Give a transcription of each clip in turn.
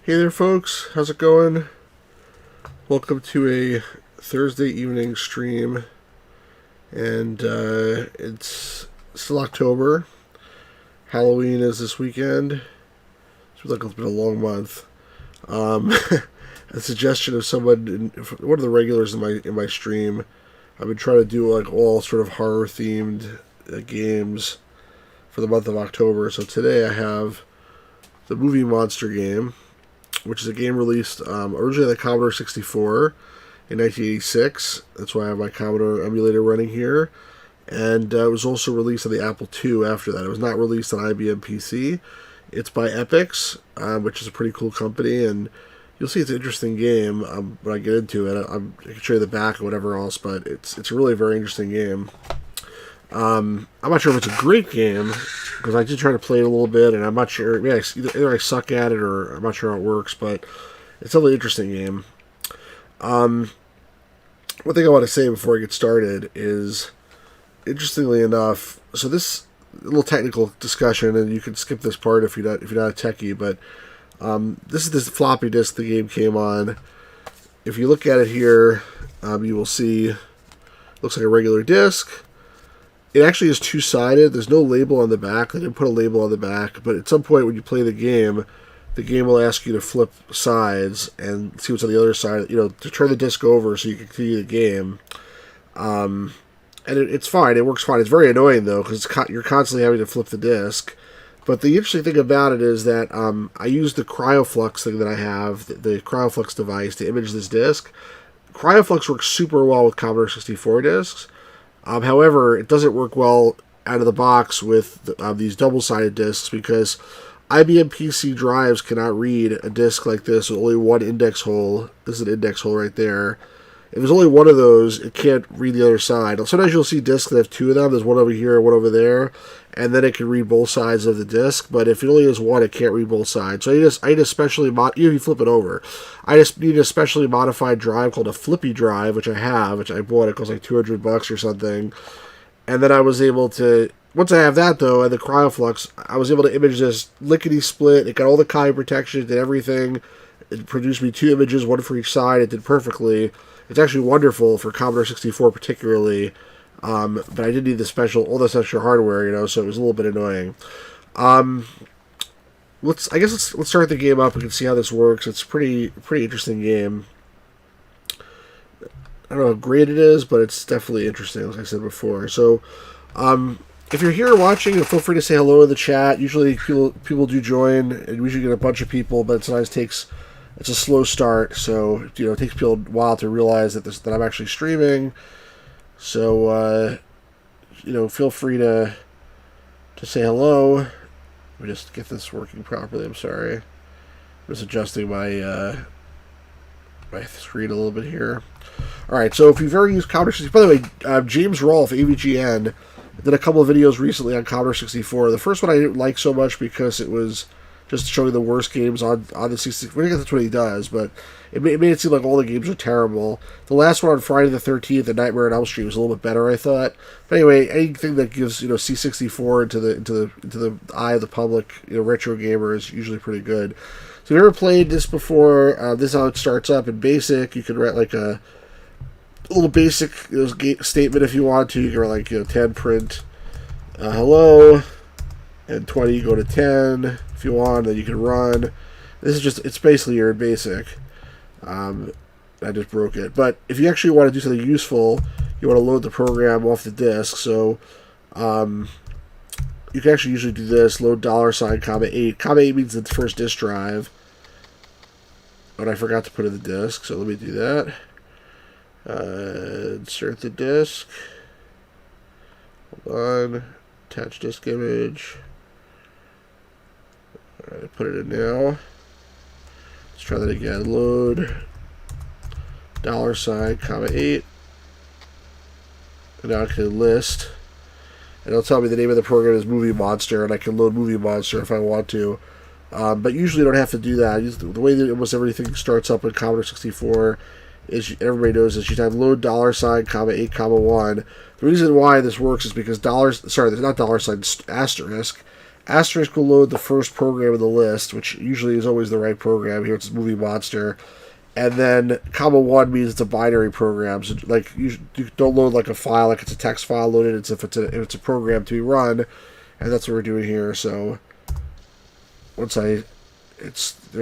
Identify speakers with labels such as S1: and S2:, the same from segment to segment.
S1: Hey there, folks. How's it going? Welcome to a Thursday evening stream, and it's still October. Halloween is this weekend. It feels like it's been a long month. A suggestion of someone, one of the regulars in my stream. I've been trying to do like all sort of horror themed games for the month of October. So today I have the Movie Monster game, which is a game released originally on the Commodore 64 in 1986. That's why I have my Commodore emulator running here. And it was also released on the Apple II after that. It was not released on IBM PC. It's by Epix, which is a pretty cool company, and you'll see it's an interesting game when I get into it. I can show you the back and whatever else, but it's a really very interesting game. I'm not sure if it's a great game, because I did try to play it a little bit, and I'm not sure. Yeah, either I suck at it, or I'm not sure how it works, but it's a really interesting game. One thing I want to say before I get started is, interestingly enough, so this little technical discussion, and you can skip this part if you're not a techie, but this is this floppy disk the game came on. If you look at it here, you will see it looks like a regular disk. It actually is two-sided. There's no label on the back. They didn't put a label on the back, but at some point when you play the game will ask you to flip sides and see what's on the other side, to turn the disc over so you can continue the game. And it's fine. It works fine. It's very annoying, though, because you're constantly having to flip the disc. But the interesting thing about it is that I use the CryoFlux thing that I have, the CryoFlux device, to image this disc. CryoFlux works super well with Commodore 64 discs. However, it doesn't work well out of the box with these double-sided discs, because IBM PC drives cannot read a disc like this with only one index hole. This is an index hole right there. If there's only one of those, it can't read the other side. Sometimes you'll see discs that have two of them. There's one over here and one over there, and then it can read both sides of the disc. But if it only has one, it can't read both sides. So I need a specially you flip it over. I just need a specially modified drive called a Flippy drive, which I have, which I bought. It costs like $200 or something. And then I was able to, once I have that though, and the CryoFlux, I was able to image this lickety split. It got all the copy protection, it did everything. It produced me two images, one for each side. It did perfectly. It's actually wonderful for Commodore 64 particularly, but I did need all this extra hardware, so it was a little bit annoying. Let's start the game up. We can see how this works. It's a pretty interesting game. I don't know how great it is, but it's definitely interesting, like I said before. So, if you're here watching, feel free to say hello in the chat. Usually people do join, and we usually get a bunch of people, but sometimes it's a slow start, so it takes people a while to realize that I'm actually streaming. So feel free to say hello. Let me just get this working properly. I'm sorry. I'm just adjusting my my screen a little bit here. All right. So if you've ever used Commodore 64, by the way, James Rolfe, AVGN, did a couple of videos recently on Commodore 64. The first one I didn't like so much because it was just showing the worst games on the 64. I guess that's what he does, but it made it seem like all the games are terrible. The last one on Friday the 13th, and Nightmare on Elm Street, was a little bit better, I thought. But anyway, anything that gives C64 into the eye of the public, retro gamer, is usually pretty good. So if you've ever played this before, this is how it starts up in BASIC. You can write like a little basic statement if you want to. You can write like 10 print hello, and 20 you go to 10 if you want, then you can run. It's basically your BASIC. I just broke it. But if you actually want to do something useful, you want to load the program off the disk. So you can actually usually do this: load $8. $8 means the first disk drive. But I forgot to put in the disk, so let me do that. Insert the disk. Hold on. Attach disk image. Alright, put it in now. Let's try that again. Load $8. And now I can list. And it'll tell me the name of the program is Movie Monster, and I can load Movie Monster if I want to. But usually you don't have to do that. The way that almost everything starts up in Commodore 64 is, everybody knows this, you type load $8, 1. The reason why this works is because there's not $, asterisk, Asterisk will load the first program in the list, which usually is always the right program. Here it's Movie Monster. And then comma 1 means it's a binary program. So like you don't load like a file, like it's a text file loaded. It's if it's a program to be run, and that's what we're doing here. So once there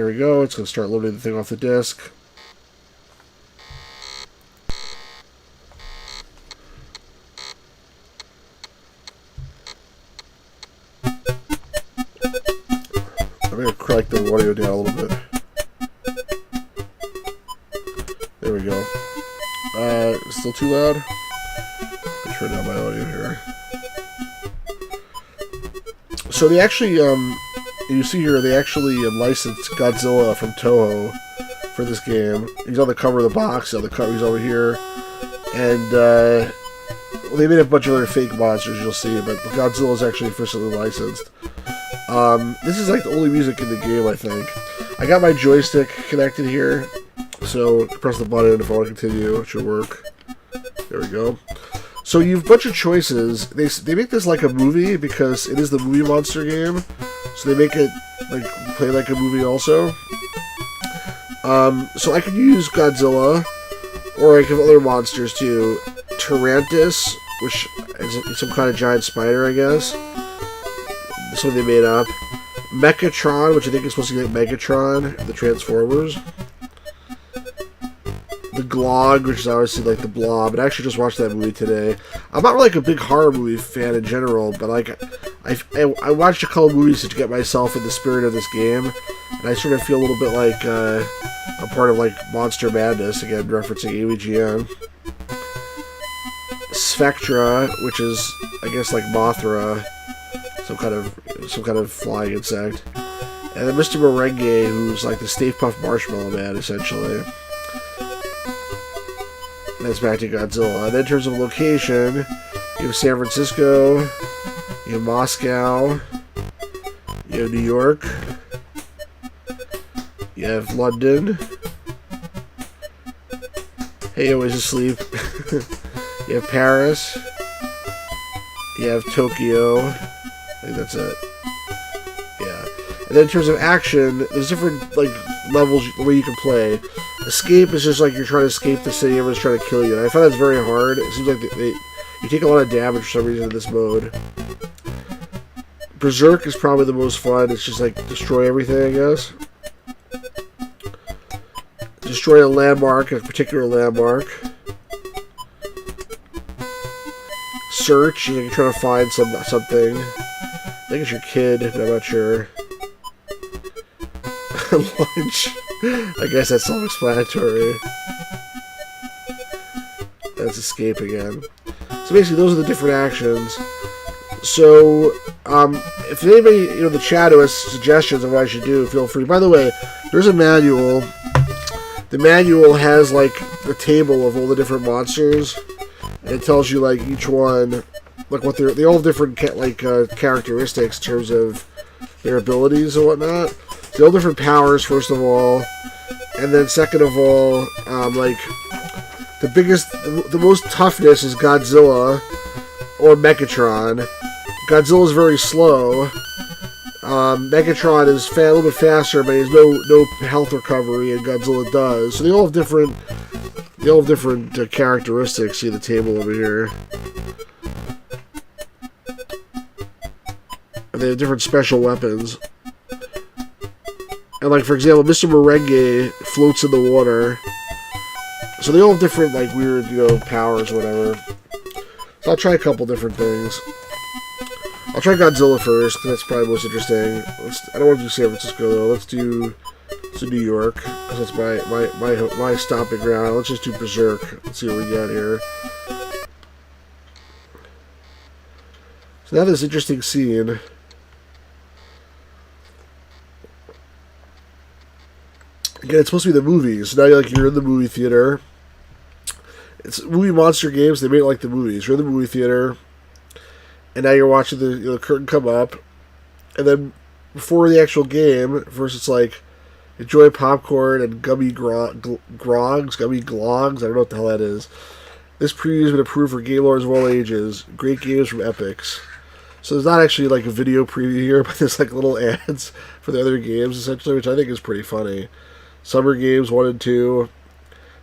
S1: we go. It's going to start loading the thing off the disk. I'm going to crank the audio down a little bit. There we go. Still too loud? I'll turn down my audio here. So they actually, you see here, they actually licensed Godzilla from Toho for this game. He's on the cover of the box. On the cover, he's over here. And, well, they made a bunch of other fake monsters, you'll see, but Godzilla is actually officially licensed. This is like the only music in the game, I think. I got my joystick connected here. So, press the button if I want to continue. It should work. There we go. So, you have a bunch of choices. They make this like a movie because it is the Movie Monster game. So, they make it like play like a movie also. So, I could use Godzilla, or I could have other monsters too. Tarantus, which is some kind of giant spider, I guess. This one they made up. Mechatron, which I think is supposed to be like Mechatron, the Transformers. The Glog, which is obviously like the Blob, and I actually just watched that movie today. I'm not really like a big horror movie fan in general, but like I watched a couple movies to get myself in the spirit of this game, and I sort of feel a little bit like I'm part of like Monster Madness, again referencing AVGN. Sphinctra, which is I guess like Mothra, some kind of flying insect, and then Mr. Merengue, who's like the Stay-Puft Marshmallow Man, essentially. That's back to Godzilla. And then in terms of location, you have San Francisco, you have Moscow, you have New York, you have London. Hey, always asleep. You have Paris, you have Tokyo. I think that's it. Yeah. And then in terms of action, there's different like levels where you can play. Escape is just like you're trying to escape the city, everyone's trying to kill you. And I find that's very hard. It seems like you take a lot of damage for some reason in this mode. Berserk is probably the most fun. It's just like destroy everything, I guess. Destroy a landmark, a particular landmark. Search, you're trying to find something. I think it's your kid, but I'm not sure. Lunch. I guess that's self-explanatory. That's escape again. So basically, those are the different actions. So, if anybody, the chat has suggestions of what I should do, feel free. By the way, there's a manual. The manual has, like, a table of all the different monsters. And it tells you, like, each one, like, what they all have different, characteristics in terms of their abilities and whatnot. They all have different powers, first of all. And then second of all, like, the most toughness is Godzilla or Mechatron. Godzilla is very slow. Mechatron is a little bit faster, but he has no health recovery, and Godzilla does. So they all have different characteristics. See the table over here. And they have different special weapons. And, like, for example, Mr. Merengue floats in the water. So they all have different, like, weird, powers or whatever. So I'll try a couple different things. I'll try Godzilla first, because that's probably most interesting. I don't want to do San Francisco, though. Let's do New York, because that's my stomping ground. Let's just do Berserk. Let's see what we got here. So now this interesting scene. Again, it's supposed to be the movies. So now you're in the movie theater. It's movie monster games. They made it like the movies. You're in the movie theater, and now you're watching the curtain come up, and then before the actual game, first it's like enjoy popcorn and gummy grogs, gummy glogs. I don't know what the hell that is. This preview has been approved for game lords of all ages. Great games from Epics. So there's not actually like a video preview here, but there's like little ads for the other games essentially, which I think is pretty funny. Summer Games 1 and 2,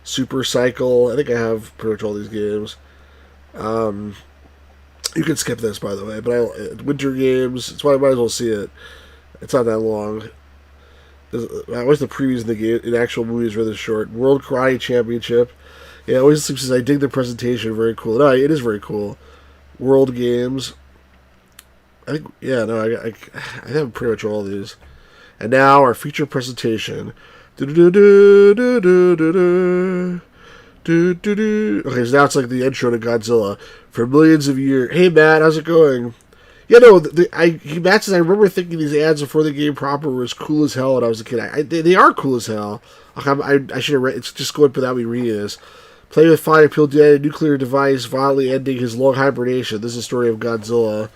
S1: Super Cycle. I think I have pretty much all these games. You can skip this, by the way, but Winter Games. It's why I might as well see it. It's not that long. I wish the previews in the game in actual movies were this short. World Karate Championship. Yeah, always says I dig the presentation. Very cool. No, it is very cool. World Games. I think I have pretty much all these. And now our feature presentation. Okay, so now it's like the intro to Godzilla. For millions of years. Hey Matt, how's it going? Yeah, no, Matt says I remember thinking these ads before the game proper were as cool as hell when I was a kid. They are cool as hell. I should have read. It's just going without me reading this. Play with fire, appeal to a nuclear device, violently ending his long hibernation. This is the story of Godzilla.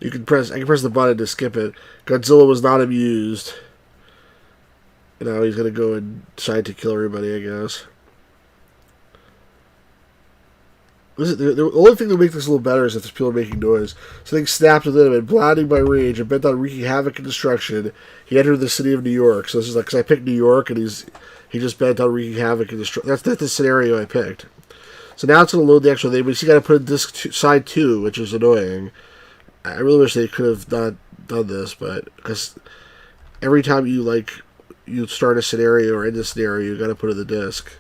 S1: I can press the button to skip it. Godzilla was not amused. You know, he's gonna go and decide to kill everybody, I guess. The only thing that makes this a little better is if there's people making noise. Something snapped within him, and blinding by rage and bent on wreaking havoc and destruction, he entered the city of New York. So this is like, because I picked New York, and he just bent on wreaking havoc and destruction. That's the scenario I picked. So now it's going to load the actual name, but you got to put in disc side 2, which is annoying. I really wish they could have not done this, but because every time you start a scenario or end a scenario, you got to put in the disc.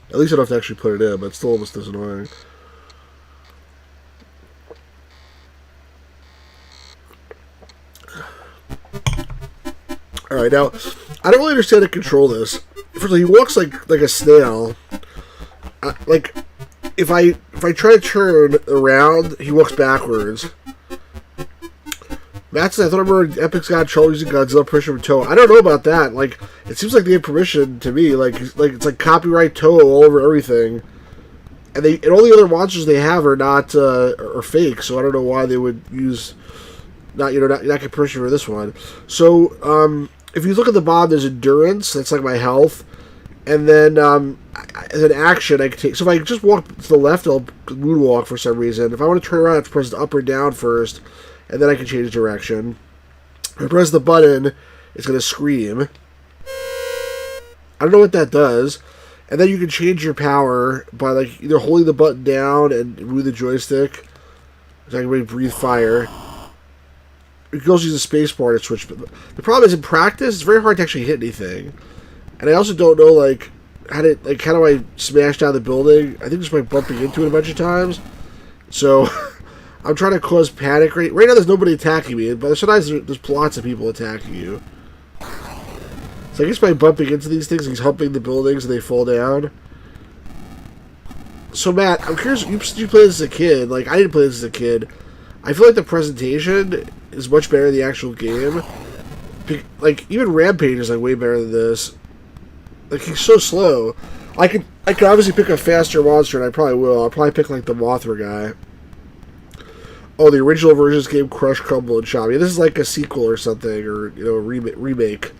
S1: At least I don't have to actually put it in, but it's still almost as annoying. Alright, now, I don't really understand how to control this. First of all, he walks like a snail. If I try to turn around, he walks backwards. Matt says, I thought I remember Epic's got trouble using Godzilla permission from Toho. I don't know about that. Like, it seems like they have permission to me. Like it's like copyright Toho all over everything. And all the other monsters they have are not are fake. So I don't know why they would use not get permission for this one. So if you look at the bottom, there's endurance. That's like my health. And then as an action, I can take. So if I just walk to the left, I'll moonwalk for some reason. If I want to turn around, I have to press the up or down first. And then I can change direction. If I press the button, it's going to scream. I don't know what that does. And then you can change your power by like either holding the button down and move the joystick. So I can breathe fire. You can also use the space bar to switch. But the problem is in practice, it's very hard to actually hit anything. And I also don't know how do I smash down the building? I think just by bumping into it a bunch of times. So I'm trying to cause panic. Right now there's nobody attacking me, but sometimes there's lots of people attacking you. So I guess by bumping into these things, he's humping the buildings and they fall down. So Matt, I'm curious, you played this as a kid. Like, I didn't play this as a kid. I feel like the presentation is much better than the actual game. Like, even Rampage is like way better than this. Like, he's so slow. I could obviously pick a faster monster, and I probably will. I'll probably pick like the Mothra guy. Oh, the original version of this game, Crush, Crumble, and Chomp. Yeah, this is like a sequel or something, or a remake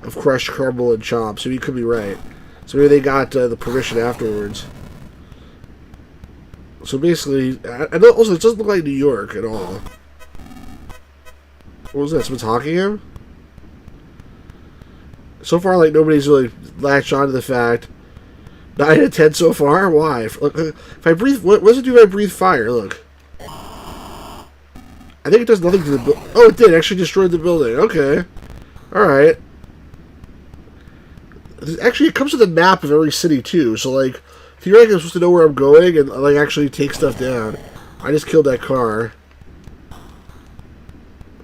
S1: of Crush, Crumble, and Chomp. So you could be right. So maybe they got the permission afterwards. So basically, and also it doesn't look like New York at all. What was that? Someone talking to him? So far, like nobody's really latched onto the fact. 9 out of 10 so far. Why? If I breathe, what does it do if I breathe fire? Look. I think it does nothing to the building. Oh, it did. It actually destroyed the building. Okay. Alright. Actually, it comes with a map of every city, too. So, like, theoretically, I'm supposed to know where I'm going and, like, actually take stuff down. I just killed that car.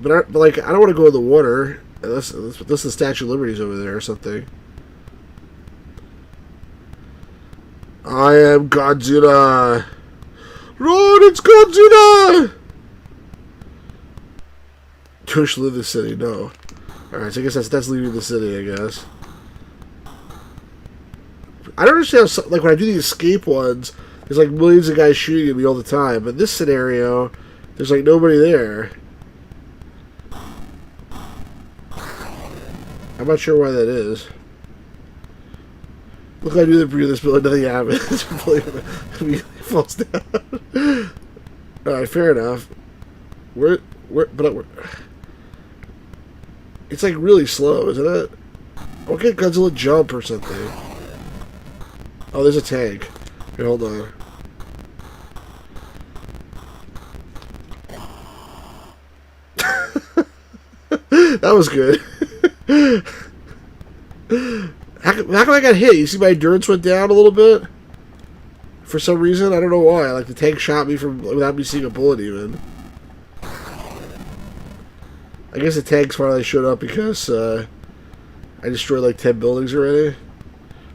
S1: But I don't want to go in the water. Unless the Statue of Liberty's over there or something. I am Godzilla. Run, it's Godzilla! Tush leave the city, no. Alright, so I guess that's leaving the city, I guess. I don't understand how, like, when I do the escape ones, there's, like, millions of guys shooting at me all the time. But in this scenario, there's, like, nobody there. I'm not sure why that is. Look, I knew the breathe this, but nothing happens. Immediately falls down. Alright, fair enough. It's like really slow, isn't it? I'll get Godzilla jump or something. Oh, there's a tank. Here, hold on. That was good. How come I got hit? You see my endurance went down a little bit? For some reason, I don't know why. Like the tank shot me from without me seeing a bullet even. I guess the tanks finally showed up because I destroyed like 10 buildings already.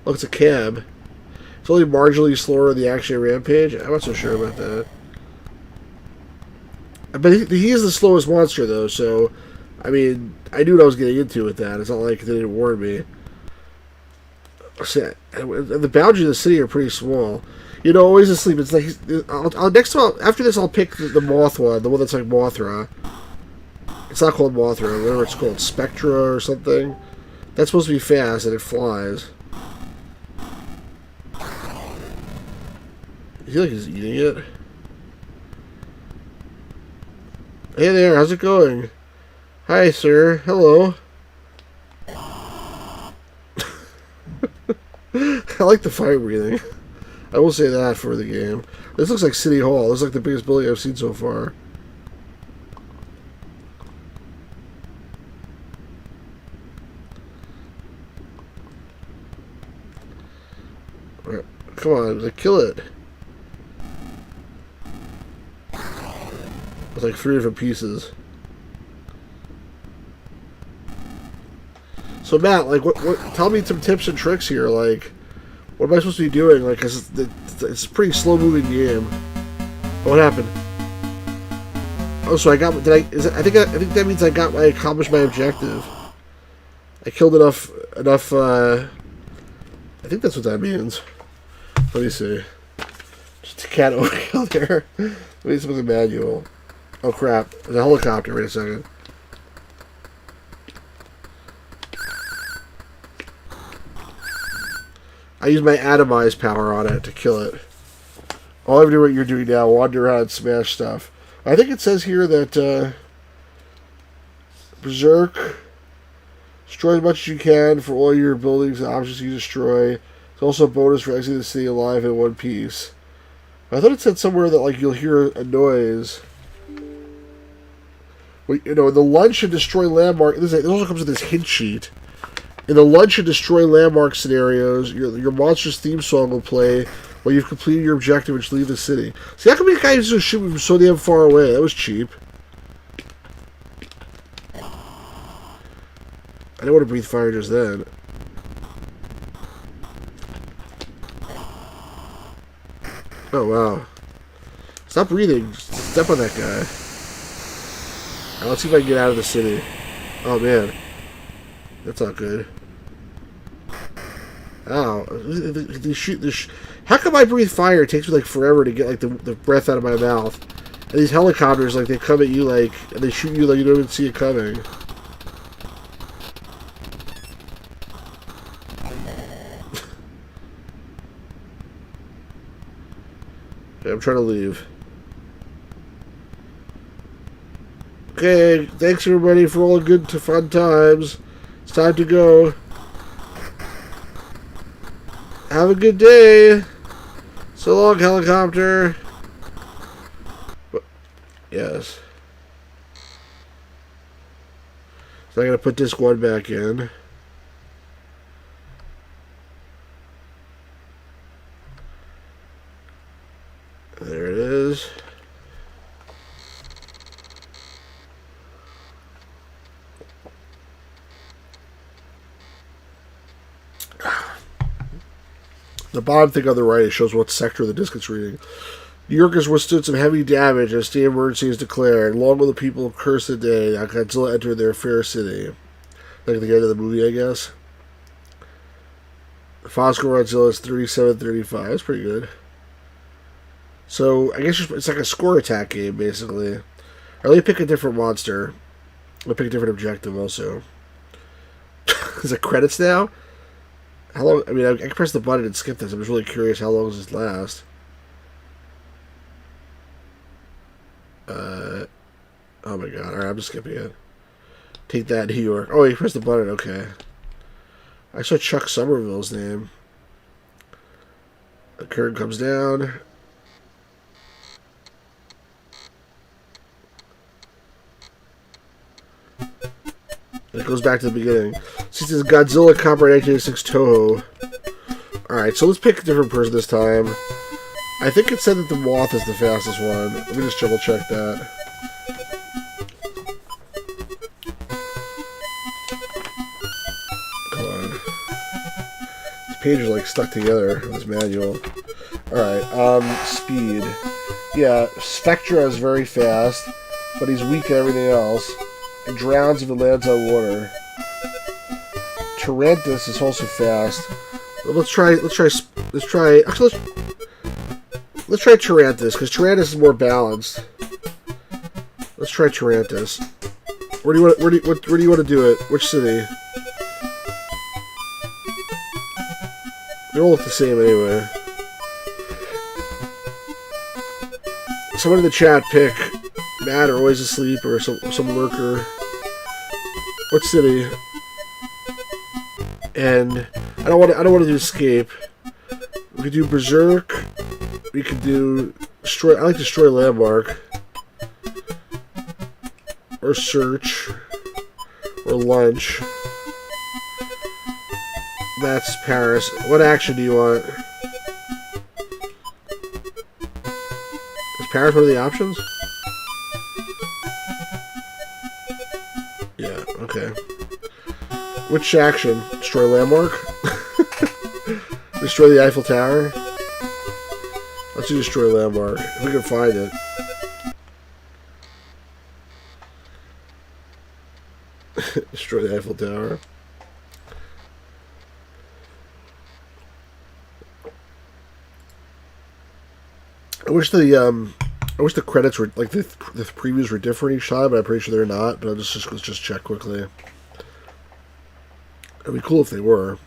S1: Look, it's a cab. It's only marginally slower than the action Rampage. I'm not so sure about that. But he is the slowest monster though, so I mean, I knew what I was getting into with that. It's not like they didn't warn me. See, the boundaries of the city are pretty small. You know, always asleep. It's like next time after this, I'll pick the Moth one, the one that's like Mothra. It's not called Mothra. Whatever it's called, Sphinctra or something. That's supposed to be fast and it flies. I feel like he's eating it. Hey there, how's it going? Hi, sir. Hello. I like the fire breathing. I will say that for the game. This looks like City Hall. This is like the biggest building I've seen so far. Right. Come on, like, kill it. It's like 3 different pieces. So Matt, like, what? Tell me some tips and tricks here. Like, what am I supposed to be doing? Like, 'cause it's a pretty slow-moving game. What happened? Oh, so I got. I think that means I accomplished my objective. I killed enough. I think that's what that means. Let me see. Just a cat overkill there. Let me see the manual. Oh crap! There's a helicopter. Wait a second. I use my atomize power on it to kill it. I'll have to do what you're doing now. Wander around and smash stuff. I think it says here that Berserk, destroy as much as you can for all your buildings and objects you destroy. It's also a bonus for exiting the city alive in one piece. I thought it said somewhere that like you'll hear a noise. Well, you know, the lunch and destroy landmark. This also comes with this hint sheet. In the lunch and destroy landmark scenarios, your monster's theme song will play when you've completed your objective and leave the city. See, how come these guys just shoot me from so damn far away? That was cheap. I didn't want to breathe fire just then. Oh, wow. Stop breathing. Step on that guy. Right, let's see if I can get out of the city. Oh, man. That's not good. Ow. How come I breathe fire? It takes me like forever to get like the breath out of my mouth. And these helicopters, like, they come at you like, and they shoot you like you don't even see it coming. Okay, I'm trying to leave. Okay, thanks everybody for all the good to fun times. It's time to go. Have a good day. So long, helicopter. Yes. So I'm going to put disc 1 back in. There it is. The bottom thing on the right shows what sector the disc is reading. New York has withstood some heavy damage as state of emergency is declared. Long will the people curse the day that Godzilla entered their fair city. Like at the end of the movie, I guess. The final score on Godzilla is 37-35. That's pretty good. So, I guess it's like a score attack game, basically. Or let me pick a different monster. I'll pick a different objective also. Is it credits now? How long? I mean, I can press the button and skip this. I'm just really curious. How long does this last? Oh my god. Alright, I'm just skipping it. Take that, New York. Oh, you press the button. Okay. I saw Chuck Somerville's name. The curtain comes down. It goes back to the beginning. So it says Godzilla copyright 1986 Toho. Alright, so let's pick a different person this time. I think it said that the Moth is the fastest one. Let me just double check that. Come on. This page is like stuck together in this manual. Alright, speed. Yeah, Sphinctra is very fast, but he's weak at everything else. It drowns if it lands on water. Tarantus is also fast. Let's try Tarantus, because Tarantus is more balanced. Let's try Tarantus. Where do you want to do it? Which city? They all look the same anyway. Someone in the chat pick Matt or Always Asleep or some lurker. What city? And I don't want to do Escape. We could do Berserk. We could do Destroy. I like Destroy Landmark. Or Search. Or Lunch. That's Paris. What action do you want? Is Paris one of the options? Yeah, okay. Which action? Destroy Landmark? Destroy the Eiffel Tower? Let's do Destroy Landmark, if we can find it. Destroy the Eiffel Tower. I wish the credits were like the previews were different each time, but I'm pretty sure they're not. But let's just check quickly. It'd be cool if they were.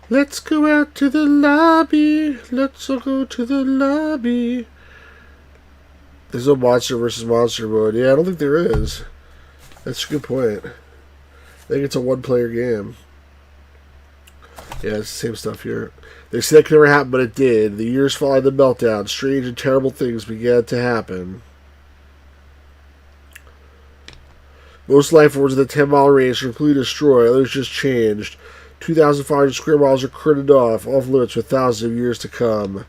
S1: Let's go out to the lobby. Let's all go to the lobby. There's no monster versus monster mode. Yeah, I don't think there is. That's a good point. I think it's a one-player game. Yeah, it's the same stuff here. They said that could never happen, but it did. The years following the meltdown, strange and terrible things began to happen. Most life forms in the 10-mile range are completely destroyed. Others just changed. 2,500 square miles are cordoned off limits for thousands of years to come.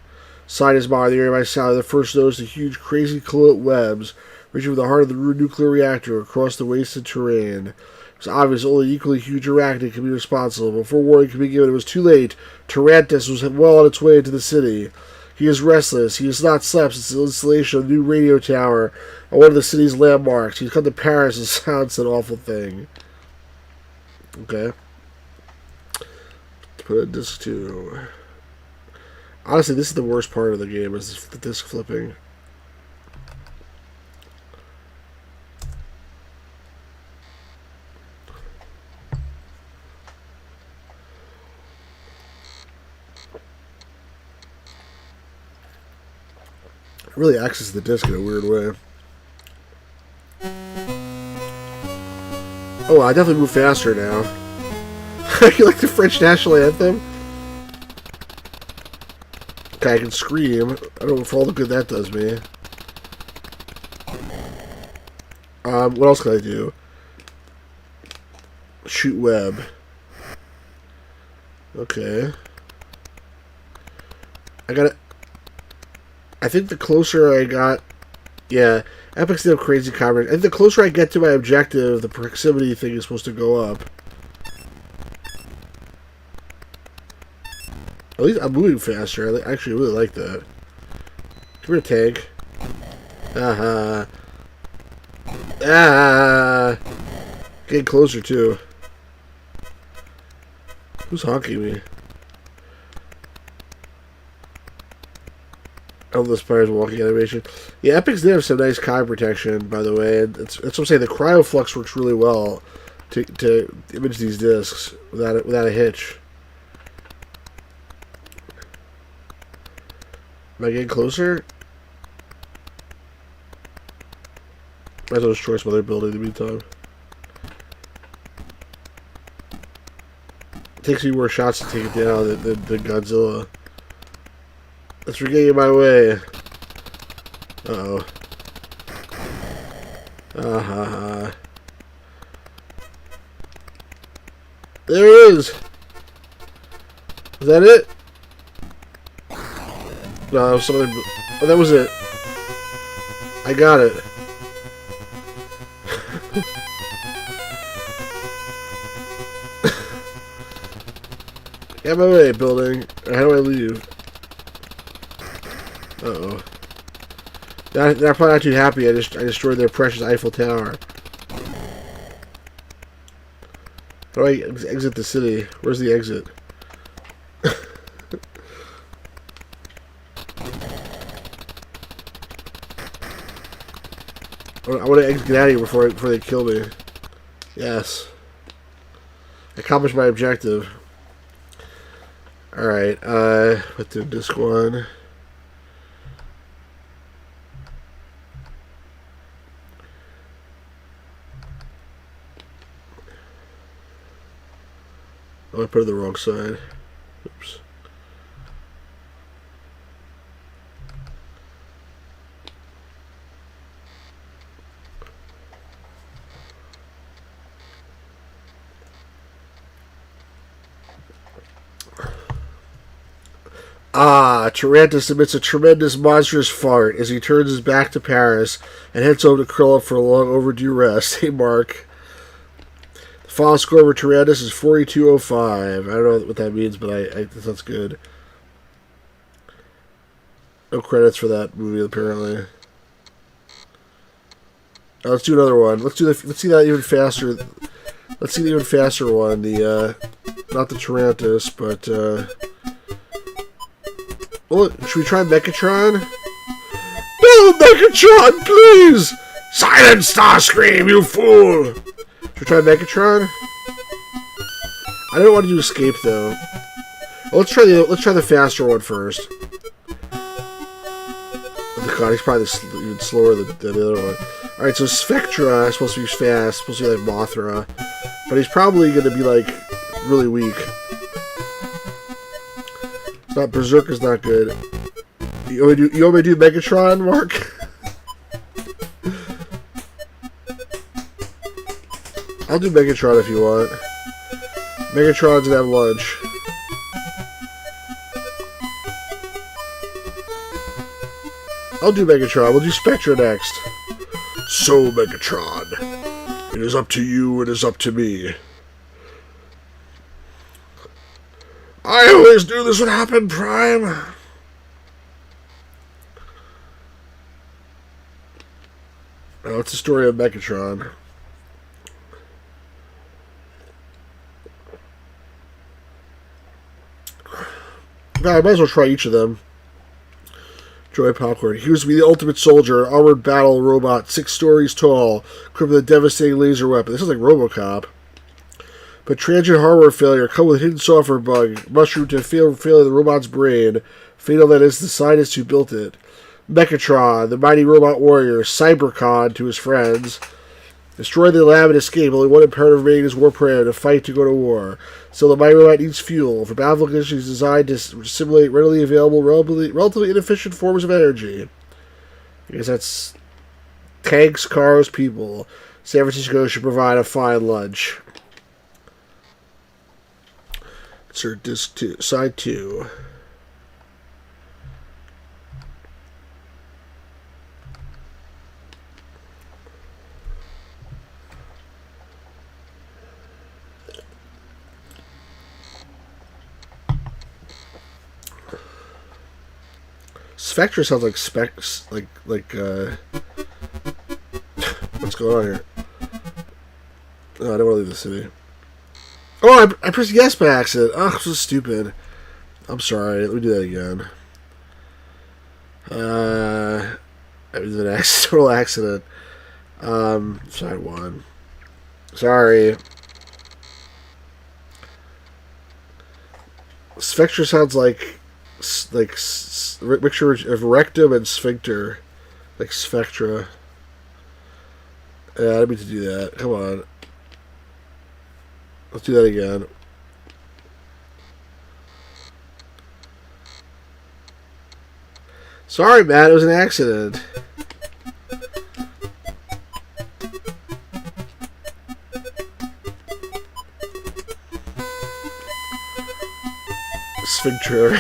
S1: Scientists monitor the area by satellite. They first noticed the huge, crazy colloid webs reaching from the heart of the nuclear reactor across the wasted terrain. It was obvious only equally huge arachnid could be responsible. Before warning could be given, it was too late. Tarantus was well on its way into the city. He is restless. He has not slept since the installation of the new radio tower on one of the city's landmarks. He's come to Paris and sounds an awful thing. Okay. Let's put it in disc 2. Honestly, this is the worst part of the game, is the disc flipping. It really accesses the disc in a weird way. Oh, I definitely move faster now. You like the French national anthem? Okay, I can scream. I don't know for all the good that does me. What else can I do? Shoot web. Okay. I gotta... I think the closer I got... Yeah, Epic's no crazy comment. I think the closer I get to my objective, the proximity thing is supposed to go up. At least I'm moving faster. I actually really like that. Come here, tank. Ah. Getting closer, too. Who's honking me? I love the spider's walking animation. Yeah, Epics did have some nice cryo protection, by the way. And that's what I'm saying. The cryo flux works really well to image these discs without a hitch. Am I getting closer? Might as well destroy some other building in the meantime. It takes me more shots to take it down than Godzilla. That's for getting in my way. Uh-oh. Ah-ha-ha. There it is! Is that it? No, that was some other... Oh, that was it. I got it. Get my way, building. How do I leave? Uh-oh. They're probably not too happy. I destroyed their precious Eiffel Tower. How do I exit the city? Where's the exit? I want to get out of here before they kill me. Yes. Accomplished my objective. Alright, what did this one? Oh, I put it the wrong side. Oops. Tarantus emits a tremendous monstrous fart as he turns his back to Paris and heads home to curl up for a long overdue rest. Hey, Mark. The final score for Tarantus is 4205. I don't know what that means, but I that's good. No credits for that movie, apparently. Let's do another one. Let's see that even faster. Let's see the even faster one. The not the Tarantus, but well, should we try Mechatron? No, Mechatron, please! Silence, Starscream, you fool! Should we try Mechatron? I don't want to do escape though. Well, let's try the faster one first. Oh god, he's probably even slower than the other one. Alright, so Sphinctra is supposed to be fast, supposed to be like Mothra. But he's probably going to be like really weak. It's not Berserker's not good. You want me to do Mechatron, Mark? I'll do Mechatron if you want. Megatron's gonna have lunch. I'll do Megatron. We'll do Sphinctra next. So, Megatron, it is up to you, it is up to me. I always knew this would happen, Prime. Now, what's the story of Mechatron? God, I might as well try each of them. Joy Popcorn. He was to be the ultimate soldier, armored battle robot, 6 stories tall, equipped with a devastating laser weapon. This is like RoboCop. But transient hardware failure, coupled with a hidden software bug, mushroomed to failing the robot's brain. Fatal that is the scientists who built it. Mechatron, the mighty robot warrior, Cybercon to his friends. Destroy the lab and escape. Only one imperative remaining is war prayer to fight to go to war. Still, the mighty robot needs fuel. For battle conditions designed to simulate readily available, relatively inefficient forms of energy. I guess that's tanks, cars, people. San Francisco should provide a fine lunch. Insert disc 2, side 2. Sphinctra sounds like specs, like what's going on here? Oh, I don't want to leave the city. Oh, I pressed yes by accident. Oh, I'm so stupid. I'm sorry. Let me do that again. It was an total accident. Side 1. Sorry. Sphinctra sounds like mixture of rectum and sphincter, like Sphinctra. Yeah, I didn't mean to do that. Come on. Let's do that again. Sorry, Matt. It was an accident. Sphinctra.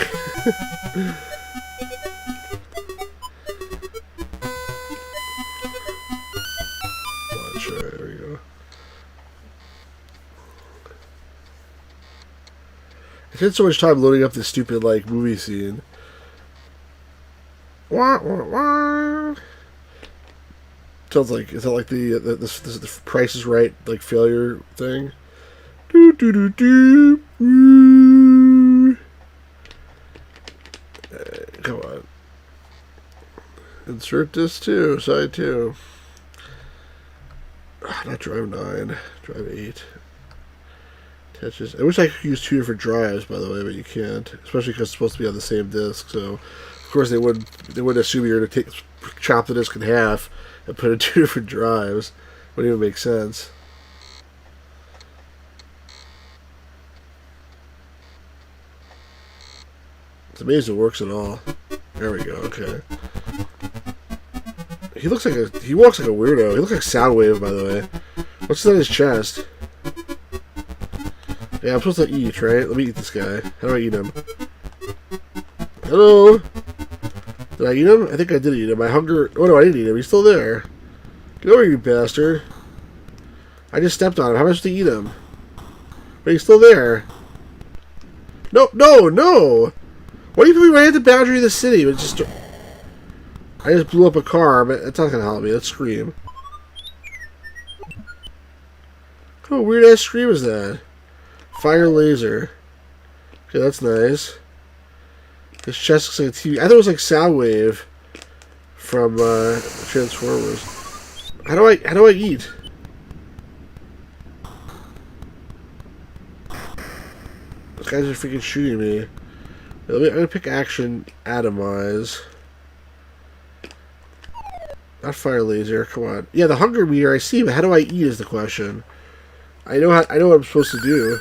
S1: There we go. I spent so much time loading up this stupid like movie scene. Wah, wah, wah. Sounds like, is that like the Price is Right like failure thing? Do do do do. Come on. Insert this too, side 2. Not drive 9, drive 8. Touches. I wish I could use 2 different drives, by the way, but you can't, especially because it's supposed to be on the same disc. So, of course, they wouldn't assume you're going to chop the disc in half and put in 2 different drives. Wouldn't even make sense. It's amazing it works at all. There we go. Okay. He walks like a weirdo. He looks like Soundwave, by the way. What's on his chest? Yeah, I'm supposed to eat, right? Let me eat this guy. How do I eat him? Hello? Did I eat him? I think I did eat him. My hunger... Oh, no, I didn't eat him. He's still there. Get over here, you bastard. I just stepped on him. How am I supposed to eat him? But he's still there. No, no, no! Why do you put me right at the boundary of the city? I just blew up a car, but it's not going to help me. Let's scream. What kind of weird-ass scream is that? Fire laser. Okay, that's nice. His chest looks like a TV. I thought it was like Soundwave from Transformers. How do I eat? Those guys are freaking shooting me. I'm gonna pick action, atomize. Not fire laser. Come on. Yeah, the hunger meter I see, but how do I eat is the question. I know what I'm supposed to do.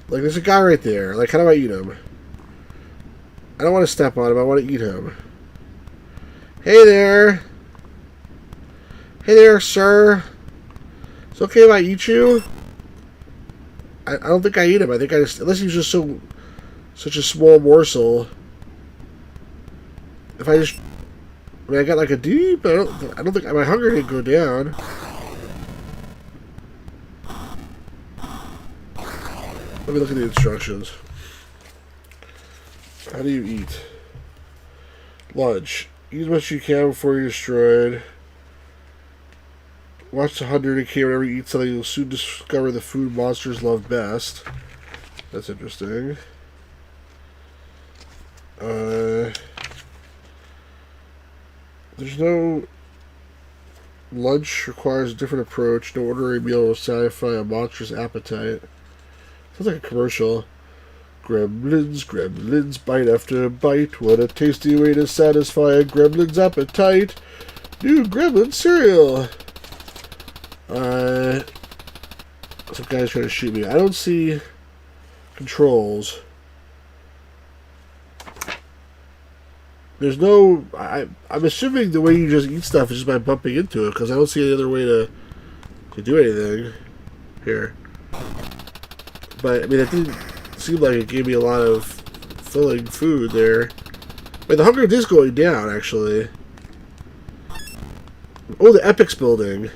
S1: Like, there's a guy right there. Like, how do I eat him? I don't want to step on him. I want to eat him. Hey there. Hey there, sir. It's okay if I eat you? I don't think I eat him. I think I just... Unless he's just such a small morsel. If I just... I mean, I got like a D, but I don't think... My hunger didn't go down. Let me look at the instructions. How do you eat? Lunch. Eat as much as you can before you're destroyed. Watch the hunger indicate whenever you eat something, you'll soon discover the food monsters love best. That's interesting. There's no... Lunch requires a different approach. No ordinary meal will satisfy a monstrous appetite. Sounds like a commercial. Gremlins, gremlins, bite after bite. What a tasty way to satisfy a gremlin's appetite. New gremlin cereal. Some guy's trying to shoot me. I don't see controls. There's no... I'm assuming the way you just eat stuff is just by bumping into it, because I don't see any other way to do anything here. But, I mean, it didn't seem like it gave me a lot of filling food there. But the hunger is going down, actually. Oh, the Epics building.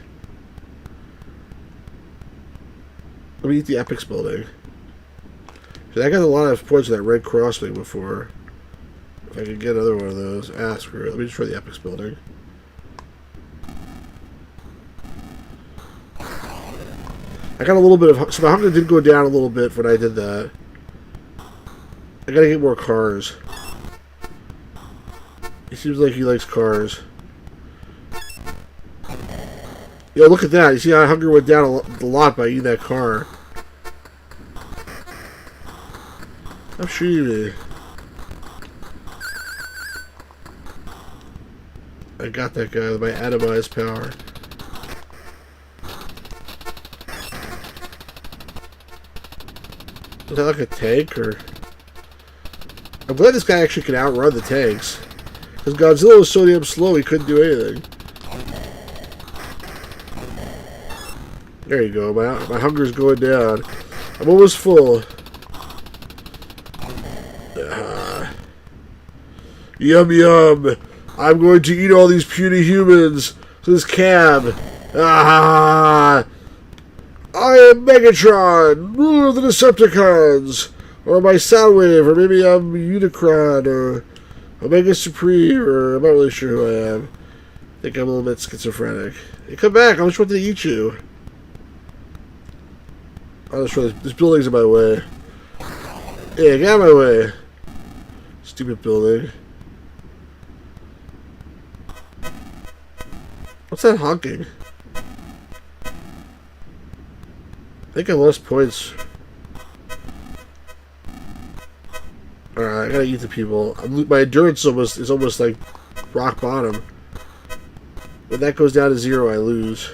S1: Let me eat the Epics building. I got a lot of points in that Red Cross thing before. If I could get another one of those. Ah, screw it. Let me just try the Epics building. I got a little bit of... So the hunger did go down a little bit when I did that. I gotta get more cars. He seems like he likes cars. Yo, look at that. You see how hunger went down a lot by eating that car. Stop shooting me. I got that guy with my atomized power. Is that like a tank, or... I'm glad this guy actually can outrun the tanks. Because Godzilla was so damn slow, he couldn't do anything. There you go, my hunger's going down. I'm almost full. Yum yum! I'm going to eat all these puny humans! This cab! Ah! I am Mechatron! Ruler of the Decepticons! Or my Soundwave, or maybe I'm Unicron, or Omega Supreme, or I'm not really sure who I am. I think I'm a little bit schizophrenic. Hey, come back! I just want to eat you. I'll just throw this building's in my way. Yeah, get out of my way. Stupid building. What's that honking? I think I lost points. Alright, I gotta eat the people. My endurance is almost like rock bottom. When that goes down to 0, I lose.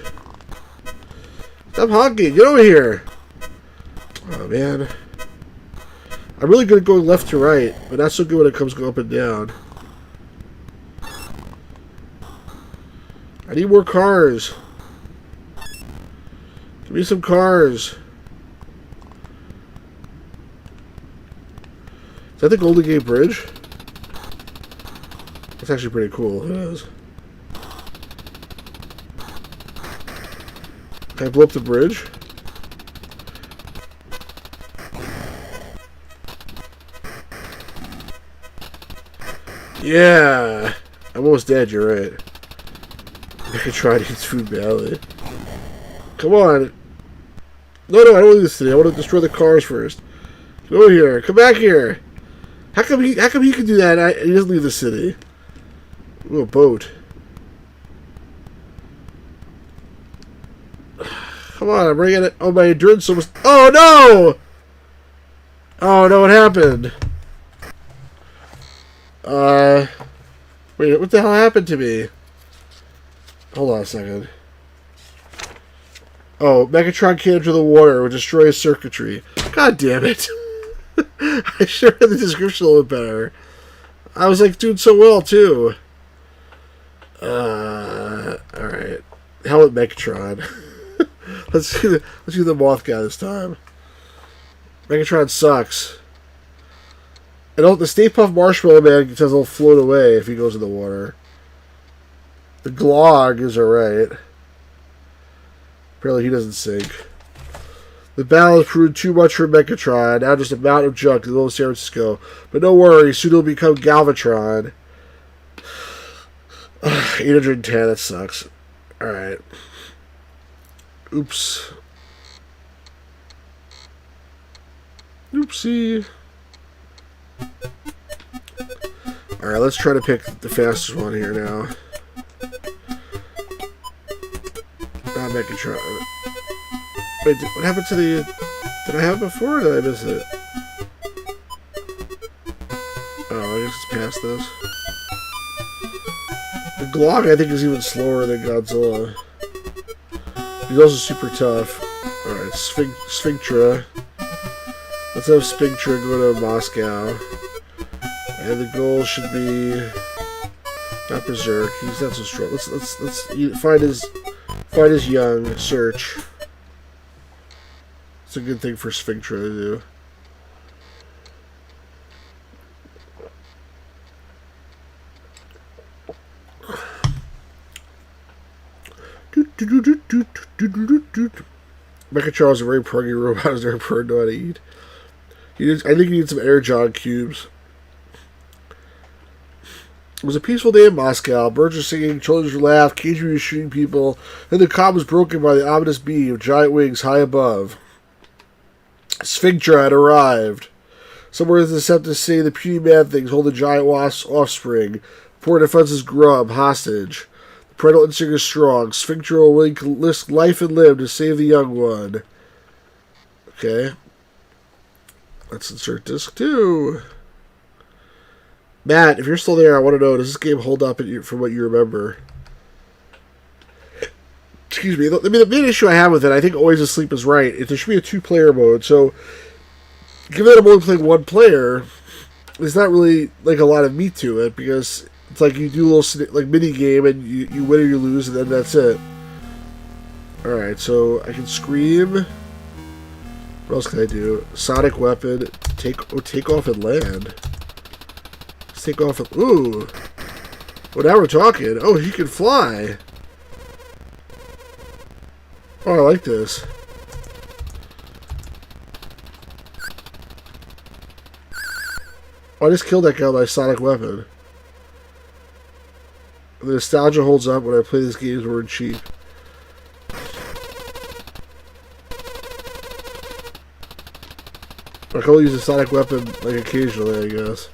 S1: Stop honking! Get over here! Oh man. I'm really good at going left to right, but not so good when it comes going up and down. I need more cars. Give me some cars. Is that the Golden Gate Bridge? That's actually pretty cool. It is. Can I blow up the bridge? Yeah! I'm almost dead, you're right. I could try to eat food badly. Come on! No, I don't want to do this today. I want to destroy the cars first. Come over here. Come back here! How come he can do that and he doesn't leave the city? Ooh, a boat. Come on, I'm bringing it. Oh, my endurance almost... Oh, no! Oh, no, what happened? Wait, what the hell happened to me? Hold on a second. Oh, Mechatron can't enter the water. It would destroy his circuitry. God damn it. I should have read the description a little bit better. I was like doing so well too. Alright. Hell with Mechatron. let's do the moth guy this time. Mechatron sucks. And the Stay-Puft Marshmallow Man says he'll float away if he goes in the water. The Glog is alright. Apparently he doesn't sink. The battle has proved too much for Mechatron. Now just a mountain of junk in the middle of San Francisco. But no worry, soon he'll become Galvatron. 810, that sucks. Alright. Oops. Oopsie. Alright, let's try to pick the fastest one here now. Not Mechatron. Wait, what happened to the... Did I have it before or did I miss it? Oh, I guess it's past this. The Glog, I think, is even slower than Godzilla. He's also super tough. Alright, Sphinctra. Let's have Sphinctra go to Moscow. And the goal should be... Not Berserk. He's not so strong. Let's find his young. Search. It's a good thing for Sphinctra to do. Mechatron is a very pruggy robot. Is very prone to know how to eat. I think he needs some air John cubes. It was a peaceful day in Moscow. Birds were singing, children laughed, cages were shooting people, and the calm was broken by the ominous beam of giant wings high above. Sphinctra had arrived. Somewhere in the Decepticons say the puny man things hold the giant wasp's offspring. Poor defenses grub hostage. The parental instinct is strong. Sphinctra will willing to risk life and limb to save the young one. Okay. Let's insert disc 2. Matt, if you're still there, I want to know, does this game hold up from what you remember? Excuse me. The main issue I have with it, I think Always Asleep is right, is there should be a 2-player mode. So, given that I'm only playing 1 player, there's not really like a lot of meat to it, because it's like you do a little like mini game and you win or you lose, and then that's it. Alright, so I can scream. What else can I do? Sonic weapon. Take off and land. Let's take off and... Ooh. Well, now we're talking. Oh, he can fly. Oh, I like this. Oh, I just killed that guy with my sonic weapon. The nostalgia holds up when I play this game word cheap. I can only use a sonic weapon like occasionally, I guess.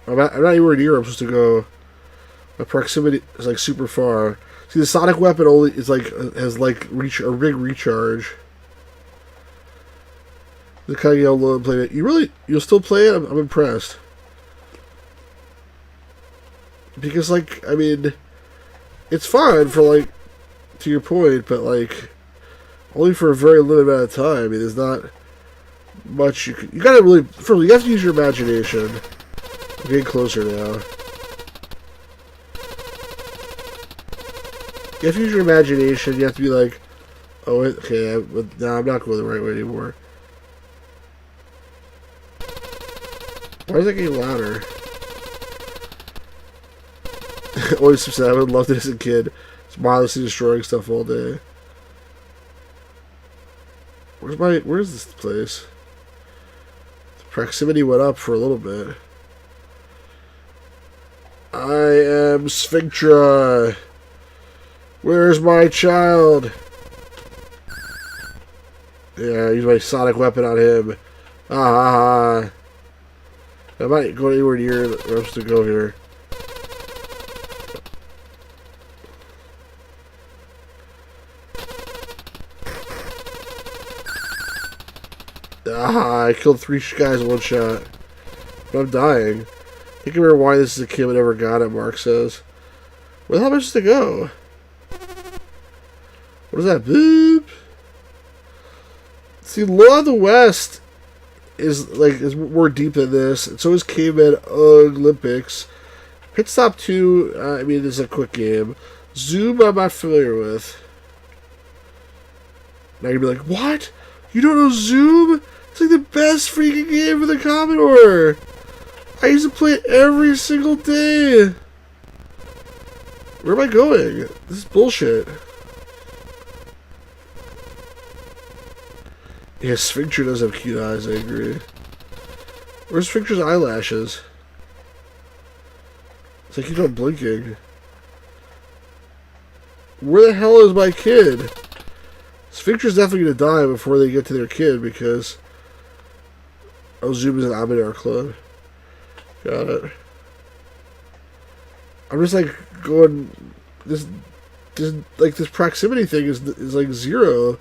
S1: I'm not anywhere near where I'm supposed to go. My proximity is like super far. See, the sonic weapon only is like has like a big recharge. The kind of yellow and play it. You'll still play it? I'm impressed. Because like, I mean, it's fun for like, to your point, but like, only for a very limited amount of time. I mean, there's not much you gotta really, you have to use your imagination. I'm getting closer now. You have to use your imagination. You have to be like, oh, okay, no, I'm not going the right way anymore. Why is that getting louder? Always upset. I would love it as a kid. It's mindlessly destroying stuff all day. Where's this place? The proximity went up for a little bit. I am Sphinctra. Where's my child? Yeah, I use my sonic weapon on him. Ah. I'm not going anywhere near where I'm supposed to go here. Ah, I killed 3 guys in 1 shot. But I'm dying. I can't remember why this is a kid that never got it, Mark says. Where the hell am I supposed to go? What is that? Boop! See, Law of the West is more deep than this, and so is Caveman Olympics. Pit Stop 2, I mean, this is a quick game. Zoom, I'm not familiar with. Now you're gonna be like, what? You don't know Zoom? It's like the best freaking game for the Commodore. I used to play it every single day. Where am I going? This is bullshit. Yeah, Sphinctra does have cute eyes, I agree. Where's Sphinctra's eyelashes? It's like he's not blinking. Where the hell is my kid? Sphinctra's definitely going to die before they get to their kid because... Oh, Zoom is an Amador clone. Got it. I'm just like going... This proximity thing is like 0.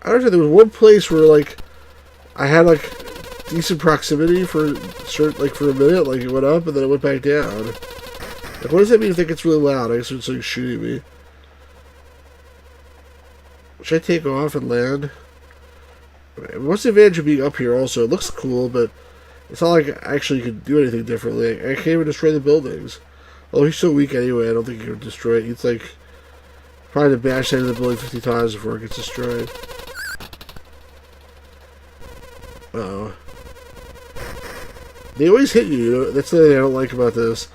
S1: I don't know, there was one place where like I had like decent proximity for a minute, like it went up and then it went back down. Like, what does that mean if it gets really loud? I guess it's like shooting me. Should I take off and land? What's the advantage of being up here also? It looks cool, but it's not like I actually could do anything differently. I can't even destroy the buildings. Although he's so weak anyway, I don't think he could destroy it. He's like probably to bash into the building 50 times before it gets destroyed. Uh-oh. They always hit you. That's the thing I don't like about this.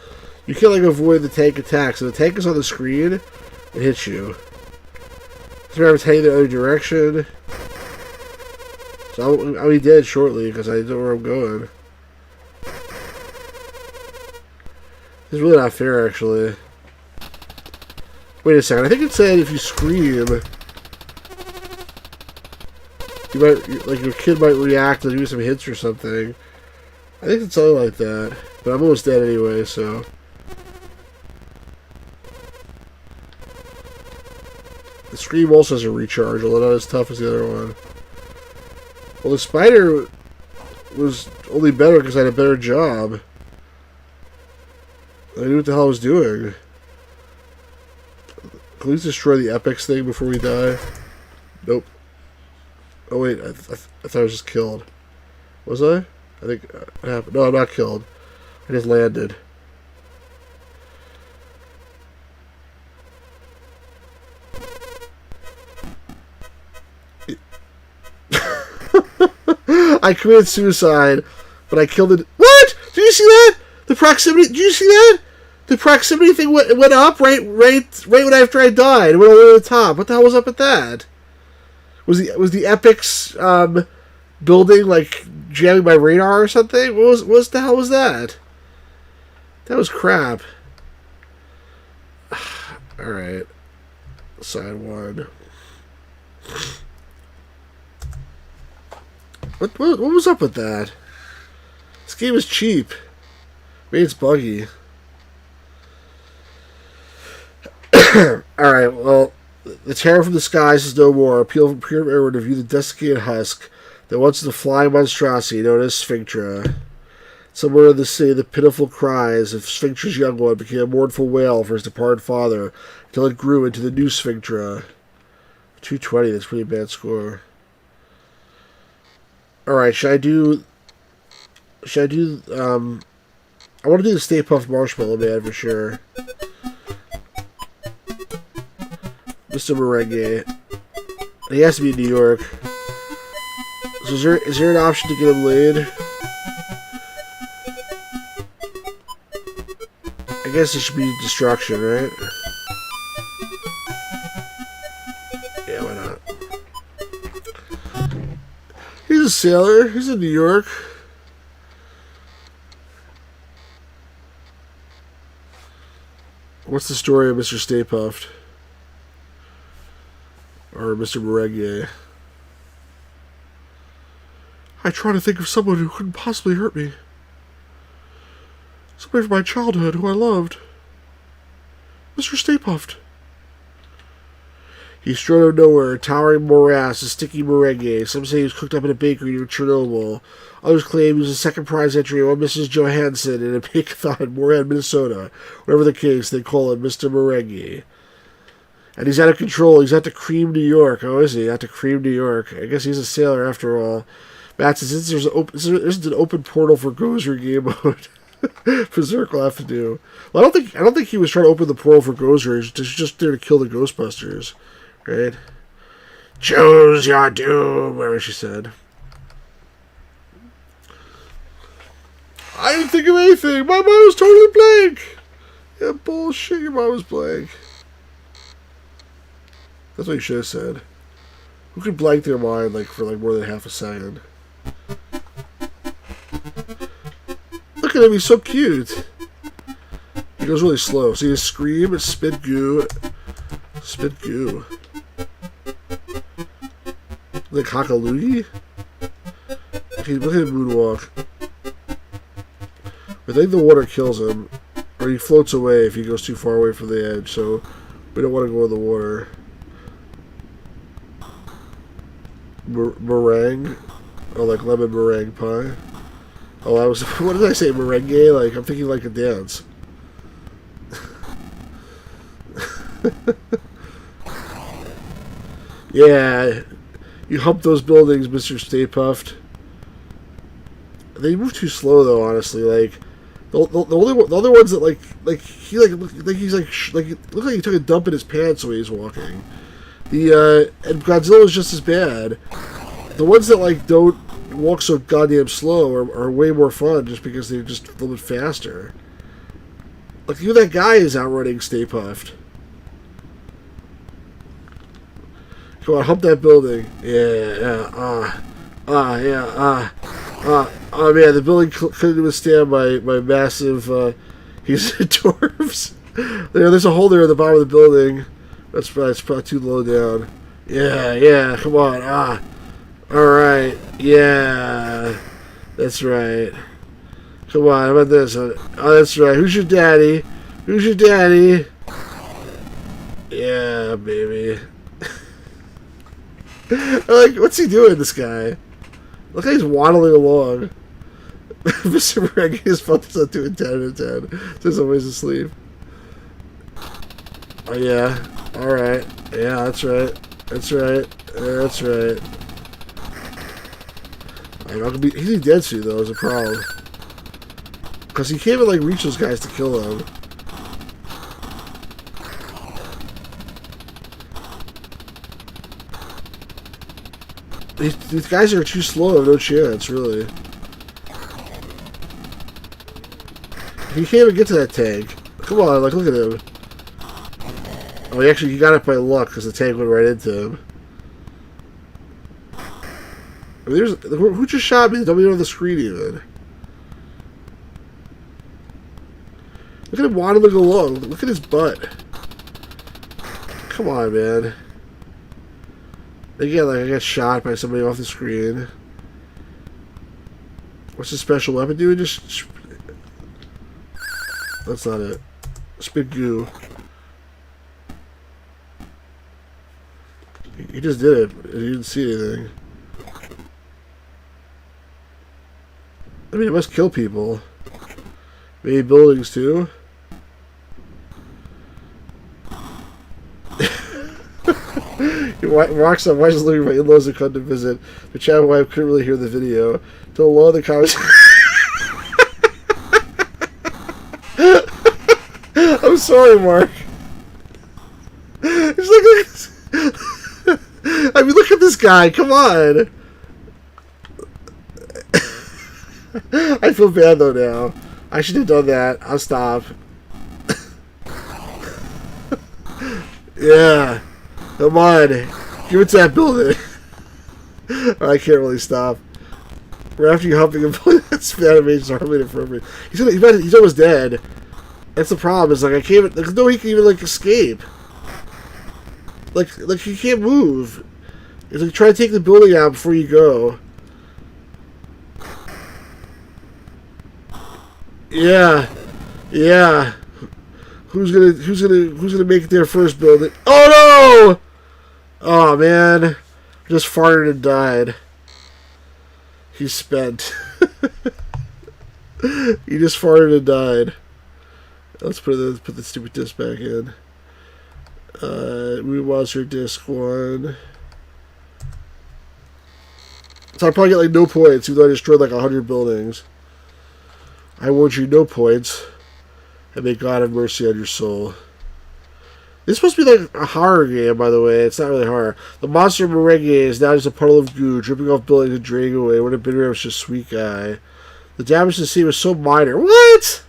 S1: You can't like avoid the tank attacks. So the tank is on the screen, it hits you. So I'm heading the other direction. So I'll be dead shortly because I don't know where I'm going. This is really not fair, actually. Wait a second. I think it said if you scream, you might, like, your kid might react and do some hits or something. I think it's something like that. But I'm almost dead anyway, so. The scream also has a recharge, although not as tough as the other one. Well, the spider was only better because I had a better job. I knew what the hell I was doing. Can we just destroy the epics thing before we die? Nope. Oh wait, I thought I was just killed. Was I? I think it happened. No, I'm not killed. I just landed. I committed suicide, but I killed it. What? Did you see that? The proximity. Did you see that? The proximity thing went up right when after I died. It went all the way to the top. What the hell was up with that? Was the epics building like jamming my radar or something? What the hell was that? That was crap. All right, side one. What was up with that? This game is cheap. Maybe it's buggy. Alright, well, the terror from the skies is no more. Appeal from pure error to view the desiccated husk that once was the flying monstrosity known as Sphinctra. Somewhere in the city, the pitiful cries of Sphinctra's young one became a mournful wail for his departed father until it grew into the new Sphinctra. 220, that's a pretty bad score. Alright, I want to do the Stay-Puft Marshmallow Man for sure. Mr. Merengue. He has to be in New York. So is there an option to get him laid? I guess it should be destruction, right? Yeah, why not? He's a sailor. He's in New York. What's the story of Mr. Stay-Puft? Or Mr. Merengue? I try to think of someone who couldn't possibly hurt me. Somebody from my childhood who I loved. Mr. Stay-Puft. He strode out of nowhere, a towering morass, a sticky merengue. Some say he was cooked up in a bakery near Chernobyl. Others claim he was a second prize entry on Mrs. Johansson in a bake-a-thon in Moorhead, Minnesota. Whatever the case, they call him Mr. Merengue. And he's out of control. He's at the Cream, New York. Oh, is he? At the Cream, New York. I guess he's a sailor after all. Matt says, since there's an open portal for Gozer game mode, Berserk will have to do. Well, I don't think he was trying to open the portal for Gozer. He's just there to kill the Ghostbusters. Right? Choose your doom, whatever she said. I didn't think of anything. My mind was totally blank. Yeah, bullshit. Your mind was blank. That's what you should have said. Who could blank their mind for more than half a second? Look at him. He's so cute. He goes really slow. See his scream and spit goo. Spit goo. Like Hakalugi? Okay, look at him moonwalk. I think the water kills him. Or he floats away if he goes too far away from the edge, so we don't want to go in the water. Meringue? Oh, like lemon meringue pie? Oh, I was... What did I say? Merengue? Like, I'm thinking like a dance. Yeah... You hump those buildings, Mr. Stay-Puft. They move too slow, though. Honestly, like the other ones that look like he took a dump in his pants when he's walking. And Godzilla is just as bad. The ones that don't walk so goddamn slow are way more fun, just because they're just a little bit faster. Like even that guy is outrunning Stay-Puft. Come on, hump that building. Oh man, the building couldn't withstand my massive, he's dwarves. There's a hole there at the bottom of the building. That's probably too low down. Yeah, come on, alright, yeah. That's right. Come on, how about this? Oh, that's right. Who's your daddy? Who's your daddy? Yeah, baby. Like, what's he doing, this guy? Look how he's waddling along. Mr. Merengue's phone is not doing 10 out of 10. There's always asleep. Oh, yeah. Alright. Yeah, that's right. That's right. That's right. I'm not gonna be. He's dead soon, though, is a problem. Because he can't even, like, reach those guys to kill them. These guys are too slow, no chance, really. He can't even get to that tank. Come on, like, look at him. Oh, he got it by luck, because the tank went right into him. I mean, who just shot me? Don't even on the screen, even. Look at him waddling along. Look at his butt. Come on, man. Again, like, I got shot by somebody off the screen. What's his special weapon doing? Just... That's not it. Spit goo. He just did it. He didn't see anything. I mean, it must kill people. Maybe buildings, too. Rockstar, why is looking for my in-laws that come to visit? The chat wife couldn't really hear the video. Don't allow the conversation. I'm sorry, Mark. It's like, I mean, look at this guy. Come on. I feel bad though now. I should have done that. I'll stop. Yeah. Come on. Give it to that building. I can't really stop. Right after you humping him, that's animation's hardly appropriate. He's almost dead. That's the problem. Is like I can't. There's no way he can even like escape. Like he can't move. It's like try to take the building out before you go. Yeah, yeah. Who's gonna make it their first building? Oh no! Oh man, just farted and died. He's spent. He just farted and died. Let's put the stupid disc back in. Remaster disc 1. So I probably get like no points, even though I destroyed like 100 buildings. I want you no points, and may God have mercy on your soul. This is supposed to be like a horror game, by the way. It's not really horror. The monster merengue is now just a puddle of goo, dripping off buildings and draining away. What a bitter, just sweet guy. The damage to the scene was so minor. What?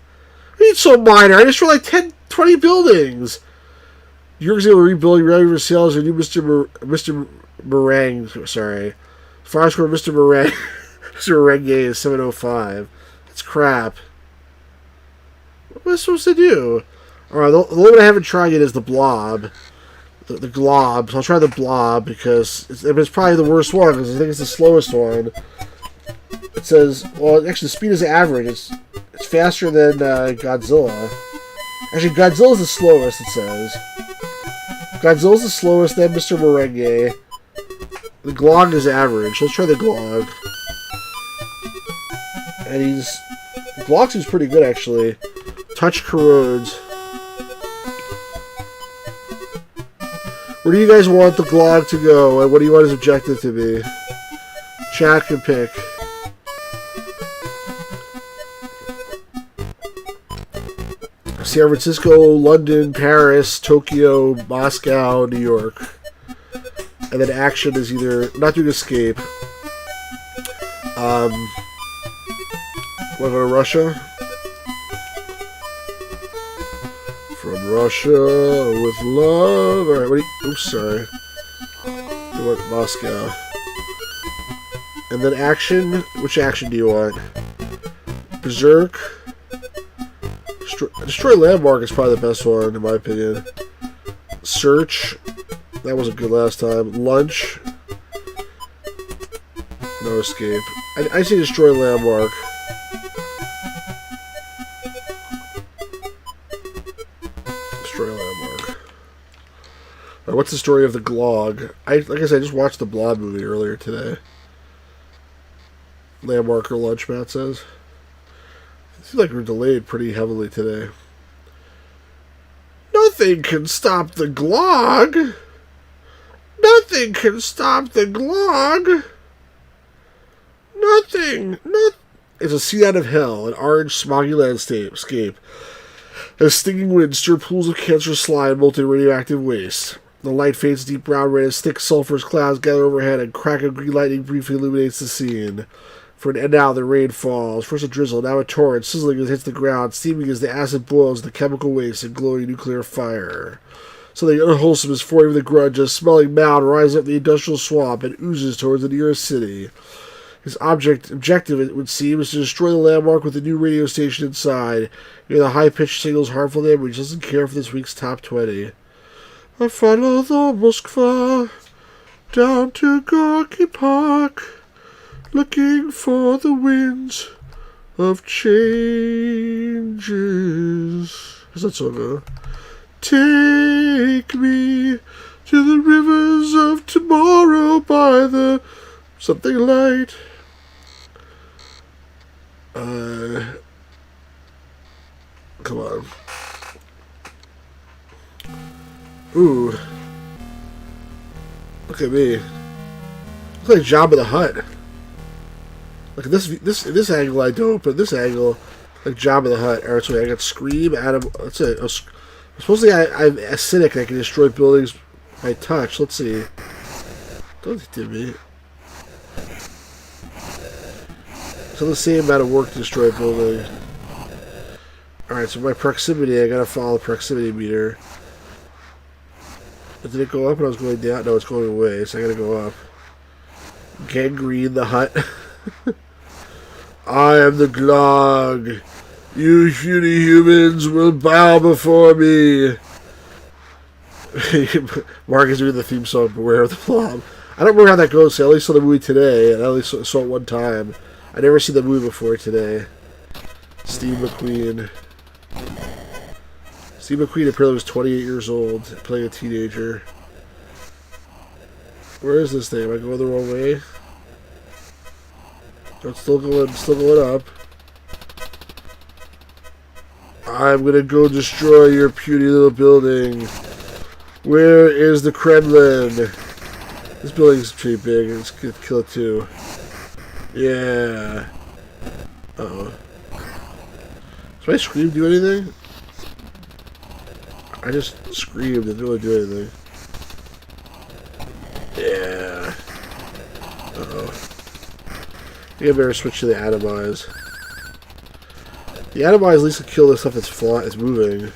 S1: I mean, so minor. I destroyed like 10, 20 buildings. You're able to rebuild regular sales, and you, Mr. Meringue. Sorry. Fire score, Mr. Meringue. Mr. Merengue is 705. It's crap. What am I supposed to do? Alright, the only one I haven't tried yet is the blob. The glob. So I'll try the blob because it's probably the worst one because I think it's the slowest one. It says, well, actually the speed is average. It's faster than Godzilla. Actually, Godzilla's the slowest, it says. Godzilla's the slowest, then Mr. Merengue. The Glog is average. Let's try the Glog. And the Glog seems pretty good, actually. Touch corrodes. Where do you guys want the Glog to go, and what do you want his objective to be? Chat can pick. San Francisco, London, Paris, Tokyo, Moscow, New York. And then action is either not doing escape. Want to go to Russia? From Russia with love. Alright, what do you... Oops, sorry. You want Moscow. And then action. Which action do you want? Berserk. Destroy Landmark is probably the best one, in my opinion. Search. That wasn't good last time. Lunch. No escape. I say destroy Landmark. Destroy Landmark. Alright, what's the story of the Glog? Like I said, I just watched the Blob movie earlier today. Landmark or lunch, Matt says. Seems like we're delayed pretty heavily today. Nothing can stop the Glog. Nothing can stop the Glog. Nothing. It's a sea out of hell, an orange, smoggy landscape. As stinging winds stir pools of cancerous slime, molten radioactive waste. The light fades deep brown red as thick sulphurous clouds gather overhead, and crack of green lightning briefly illuminates the scene. And now the rain falls. First a drizzle, now a torrent, sizzling as it hits the ground, steaming as the acid boils the chemical waste and glowing nuclear fire. Something unwholesome is forming the grudge, a smelling mound rises up the industrial swamp and oozes towards the nearest city. His objective, it would seem, is to destroy the landmark with a new radio station inside. Hear the high-pitched signals harmful to him, but he doesn't care for this week's top 20. I follow the Moskva down to Gorky Park, looking for the winds of changes. Is that so good? Take me to the rivers of tomorrow by the something light. Come on. Ooh. Look at me. Look like Jabba the Hutt. Look at this angle I don't, but this angle, like Jabba the Hutt. Alright, so I got Scream, Adam. That's it. Supposedly I'm acidic and I can destroy buildings by touch. Let's see. Don't hit me. So the same amount of work to destroy a building. Alright, so my proximity, I gotta follow the proximity meter. Did it go up when I was going down? No, it's going away, so I gotta go up. Gangrene the Hut. I am the Glog. You puny humans will bow before me. Mark is doing the theme song, Beware of the Blob. I don't remember how that goes. I only saw the movie today, and I only saw it one time. I never seen the movie before today. Steve McQueen. Steve McQueen apparently was 28 years old, playing a teenager. Where is this thing? Am I going the wrong way? Oh, it's still going up. I'm gonna go destroy your puny little building. Where is the Kremlin? This building's pretty big. Let's kill it too. Yeah. Uh-oh. Does my scream do anything? I just screamed. It didn't really do anything. Yeah. Uh-oh. I think I better switch to the atomize. The atomize at least can kill the stuff that's moving.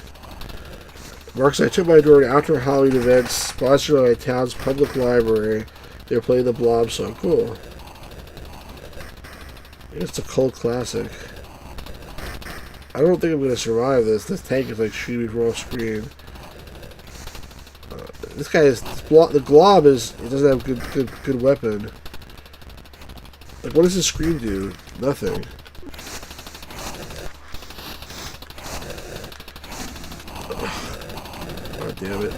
S1: Marks, I took my daughter to outdoor Halloween events sponsored by my town's public library. They were playing the Blob song. Cool. I guess it's a cult classic. I don't think I'm going to survive this. This tank is like shooting me from off screen. This guy is... The Glob is... It doesn't have good weapon. Like, what does his scream do? Nothing. God damn it.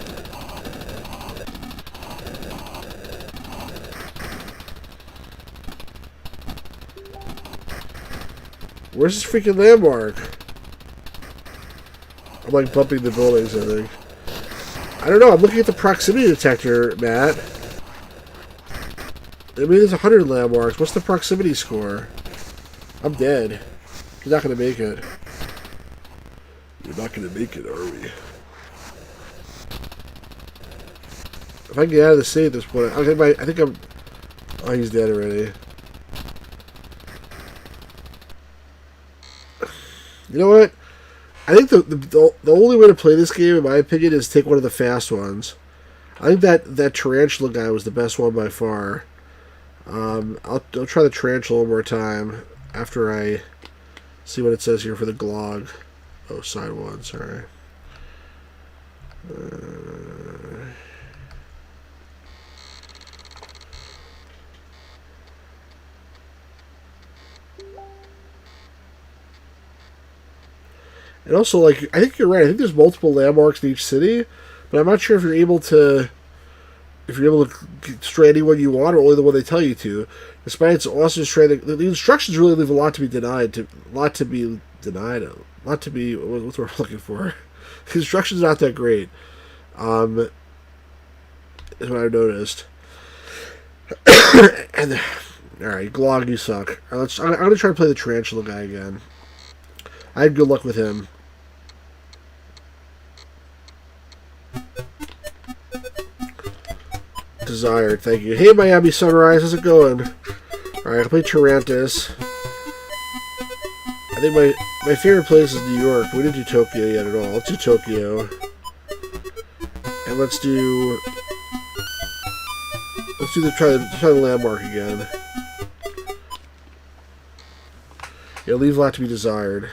S1: Where's this freaking landmark? I'm like bumping the buildings, I think. I don't know, I'm looking at the proximity detector, Matt. I mean, there's 100 landmarks. What's the proximity score? I'm dead. You're not going to make it. You're not going to make it, are we? If I can get out of the city at this point, I think I'm... Oh, he's dead already. You know what? I think the only way to play this game, in my opinion, is take one of the fast ones. I think that tarantula guy was the best one by far. I'll try the tarantula one more time after I see what it says here for the Glog. Oh, side one, sorry. And also, like, I think you're right. I think there's multiple landmarks in each city, but I'm not sure if you're able to destroy any one you want or only the one they tell you to. Despite its awesome strength, the instructions really leave a lot to be denied, a lot to be denied it. Not to be what we're looking for. Construction's not that great. Is what I've noticed. And alright, Glog, you suck. I'm gonna try to play the Tarantula guy again. I had good luck with him. Desired, thank you. Hey, Miami Sunrise, how's it going? Alright, I'll play Tarantus. I think my favorite place is New York. We didn't do Tokyo yet at all. Let's do Tokyo. And let's do try the landmark again. Yeah, leave a lot to be desired.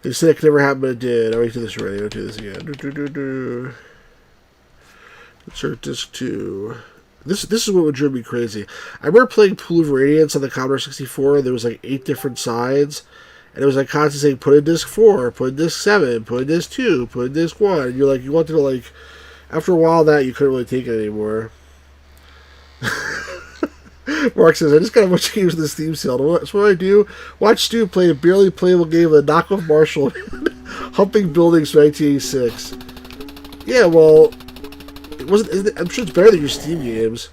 S1: They said it could never happen, but it did. I went to this already. I'll do this again. Insert disc 2. This is what would drive me crazy. I remember playing Pool of Radiance on the Commodore 64. There was like 8 different sides. And it was like constantly saying, put in disc 4, put in disc 7, put in disc 2, put in disc 1. And you're like, you wanted to like, after a while that, you couldn't really take it anymore. Mark says, I just got a bunch of games with the Steam sale. That's what I do. Watch Stu play a barely playable game of a knockoff Marshall humping buildings from 1986. Yeah, well, it wasn't. I'm sure it's better than your Steam games.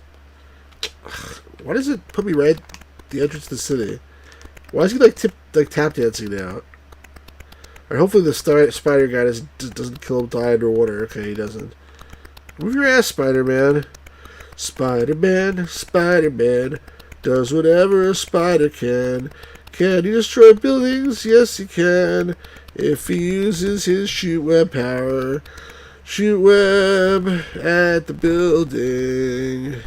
S1: Why does it put me right at the entrance to the city? Why is he like tap dancing now? Or hopefully the spider guy doesn't kill him, die underwater. Okay, he doesn't. Move your ass, Spider-Man. Spider-Man, Spider-Man, does whatever a spider can. Can he destroy buildings? Yes, he can. If he uses his shoot web power. Shoot web at the building.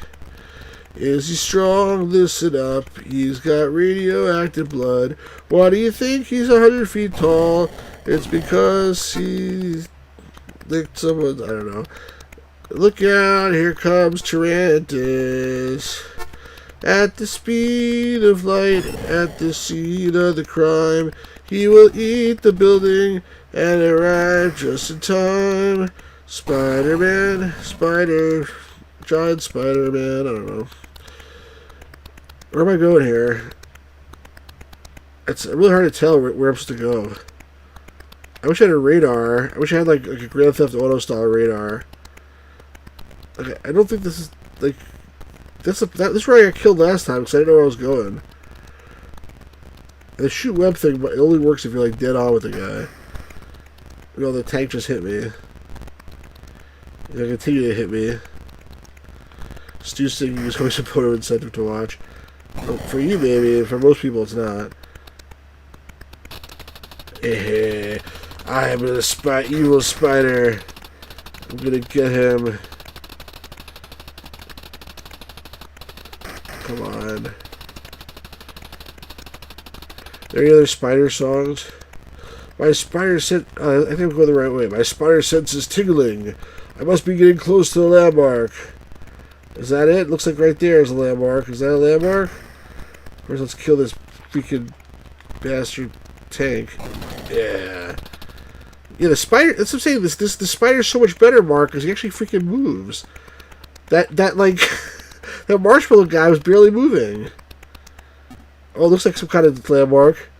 S1: Is he strong? Listen up. He's got radioactive blood. Why do you think he's 100 feet tall? It's because he licked someone. I don't know. Look out, here comes Tarantus. At the speed of light, at the scene of the crime, he will eat the building and arrive just in time. Spider-Man, giant Spider-Man, I don't know. Where am I going here? It's really hard to tell where I'm supposed to go. I wish I had a radar. I wish I had like a Grand Theft Auto style radar. Okay, I don't think this is like this is where I got killed last time because I didn't know where I was going. And the shoot web thing, but it only works if you're like dead on with the guy. You know, the tank just hit me. It'll continue to hit me. Stu's thinking is always a photo incentive to watch. Well, for you, maybe. For most people, it's not. Hey, I am an evil spider. I'm gonna get him. Come on. Are there any other spider songs? My spider sense. I think I'm going the right way. My spider sense is tingling. I must be getting close to the landmark. Is that it? Looks like right there is a landmark. Is that a landmark? First, let's kill this freaking bastard tank. Yeah. Yeah, the spider. That's what I'm saying. The spider's so much better, Mark, because he actually freaking moves. That like that marshmallow guy was barely moving. Oh, it looks like some kind of landmark.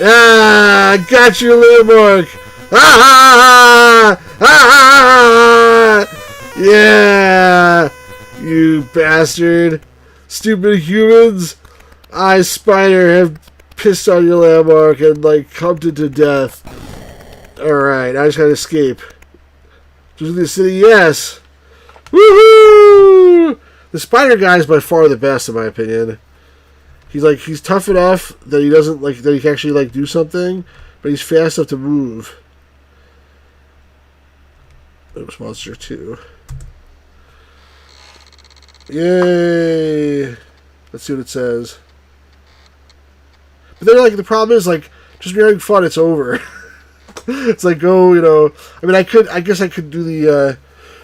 S1: Ah, I got your landmark. Ah, ah, ah, yeah, you bastard. Stupid humans. I, Spider, have pissed on your landmark and, like, humped it to death. Alright, I just gotta escape. To the city, yes. Woohoo! The Spider guy is by far the best, in my opinion. He's tough enough that he doesn't, like, that he can actually, like, do something, but he's fast enough to move. Oops, Monster 2. Yay! Let's see what it says. But then, like, the problem is, like, just be having fun, it's over. It's like, go, you know. I mean, I guess I could do the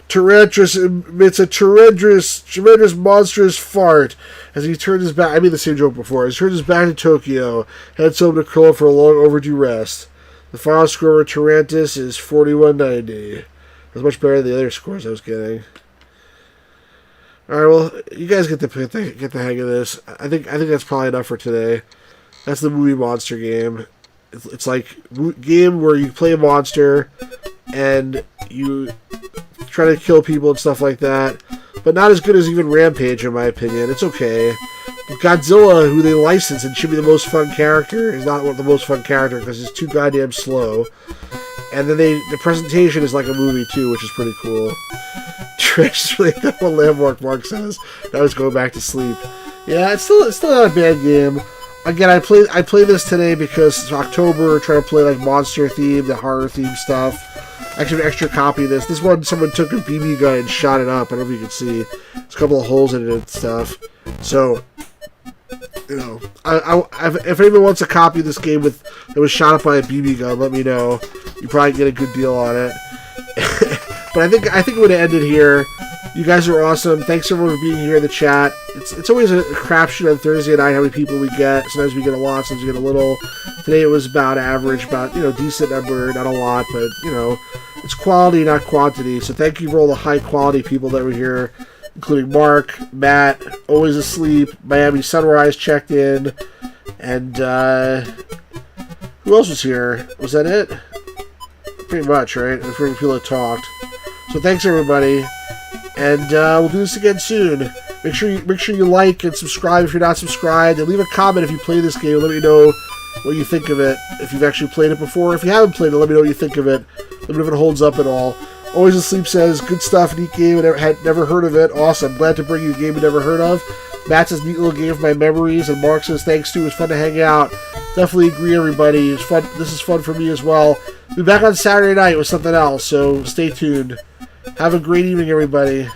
S1: Tarantus emits a tremendous, monstrous fart as he turns his back. I made the same joke before. As he turns his back to Tokyo, heads home to curl for a long overdue rest. The final score of Tarantus is 4190. That's much better than the other scores I was getting. All right, well, you guys get the hang of this. I think that's probably enough for today. That's the movie monster game. It's like a game where you play a monster and you try to kill people and stuff like that, but not as good as even Rampage, in my opinion. It's okay. Godzilla, who they licensed and should be the most fun character, is not the most fun character because it's too goddamn slow. And then the presentation is like a movie too, which is pretty cool. Trish, really, that one landmark Mark says. Now he's going back to sleep. Yeah, it's still not a bad game. Again, I played this today because it's October, trying to play like monster themed, the horror themed stuff. Actually, an extra copy of this. This one, someone took a BB gun and shot it up. I don't know if you can see. There's a couple of holes in it and stuff. So, you know, if anyone wants a copy of this game that was shot up by a BB gun, let me know. You probably get a good deal on it. But I think I'm going to end it here. You guys are awesome. Thanks everyone for being here in the chat. It's always a crapshoot on Thursday night how many people we get. Sometimes we get a lot, sometimes we get a little. Today it was about average, about, decent number, not a lot, but, it's quality, not quantity. So thank you for all the high quality people that were here, including Mark, Matt, always asleep, Miami Sunrise checked in, and who else was here? Was that it? Pretty much, right? And for people that talked. So thanks everybody. And we'll do this again soon. Make sure you like and subscribe if you're not subscribed, and leave a comment if you play this game. Let me know what you think of it. If you've actually played it before, if you haven't played it, let me know what you think of it. Let me know if it holds up at all. Always Asleep says, good stuff, neat game, and had never heard of it. Awesome, glad to bring you a game you never heard of. Matt says, neat little game of my memories, and Mark says, thanks too, it was fun to hang out. Definitely agree, everybody. It's fun. This is fun for me as well. Be back on Saturday night with something else, so stay tuned. Have a great evening, everybody.